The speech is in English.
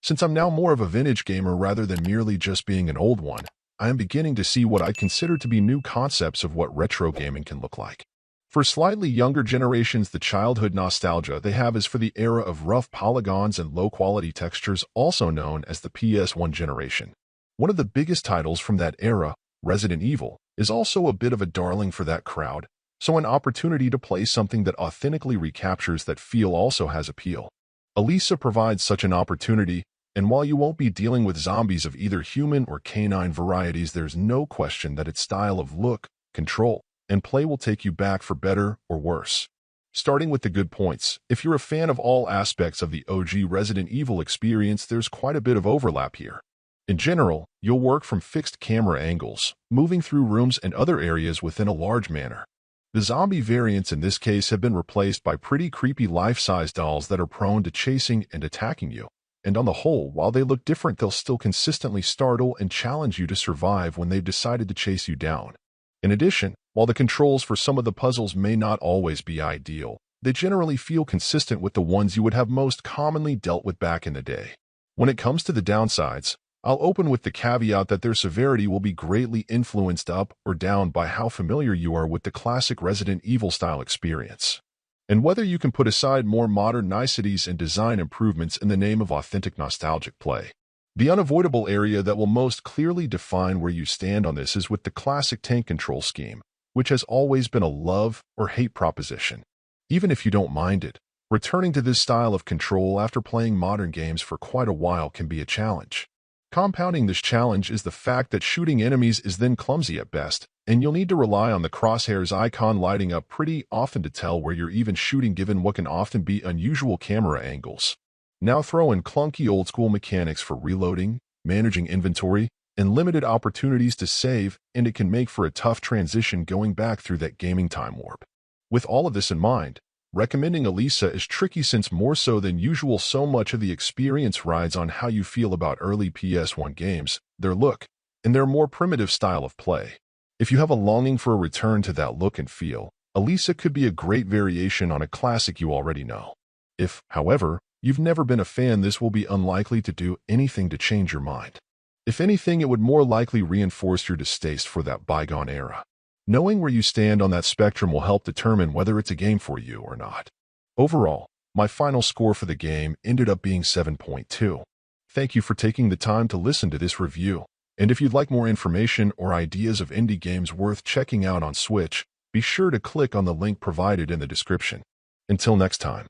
Since I'm now more of a vintage gamer rather than merely just being an old one, I am beginning to see what I consider to be new concepts of what retro gaming can look like. For slightly younger generations, the childhood nostalgia they have is for the era of rough polygons and low-quality textures, also known as the PS1 generation. One of the biggest titles from that era, Resident Evil, is also a bit of a darling for that crowd, so an opportunity to play something that authentically recaptures that feel also has appeal. Alisa provides such an opportunity, and while you won't be dealing with zombies of either human or canine varieties, there's no question that its style of look, control, and play will take you back for better or worse. Starting with the good points, if you're a fan of all aspects of the OG Resident Evil experience, there's quite a bit of overlap here. In general, you'll work from fixed camera angles, moving through rooms and other areas within a large manner. The zombie variants in this case have been replaced by pretty creepy life-size dolls that are prone to chasing and attacking you. And on the whole, while they look different, they'll still consistently startle and challenge you to survive when they've decided to chase you down. In addition, while the controls for some of the puzzles may not always be ideal, they generally feel consistent with the ones you would have most commonly dealt with back in the day. When it comes to the downsides, I'll open with the caveat that their severity will be greatly influenced up or down by how familiar you are with the classic Resident Evil style experience, and whether you can put aside more modern niceties and design improvements in the name of authentic nostalgic play. The unavoidable area that will most clearly define where you stand on this is with the classic tank control scheme, which has always been a love or hate proposition. Even if you don't mind it, returning to this style of control after playing modern games for quite a while can be a challenge. Compounding this challenge is the fact that shooting enemies is then clumsy at best, and you'll need to rely on the crosshairs icon lighting up pretty often to tell where you're even shooting given what can often be unusual camera angles. Now throw in clunky old-school mechanics for reloading, managing inventory, and limited opportunities to save, and it can make for a tough transition going back through that gaming time warp. With all of this in mind, recommending Alisa is tricky since more so than usual so much of the experience rides on how you feel about early PS1 games, their look, and their more primitive style of play. If you have a longing for a return to that look and feel, Alisa could be a great variation on a classic you already know. If, however, you've never been a fan, this will be unlikely to do anything to change your mind. If anything, it would more likely reinforce your distaste for that bygone era. Knowing where you stand on that spectrum will help determine whether it's a game for you or not. Overall, my final score for the game ended up being 7.2. Thank you for taking the time to listen to this review, and if you'd like more information or ideas of indie games worth checking out on Switch, be sure to click on the link provided in the description. Until next time.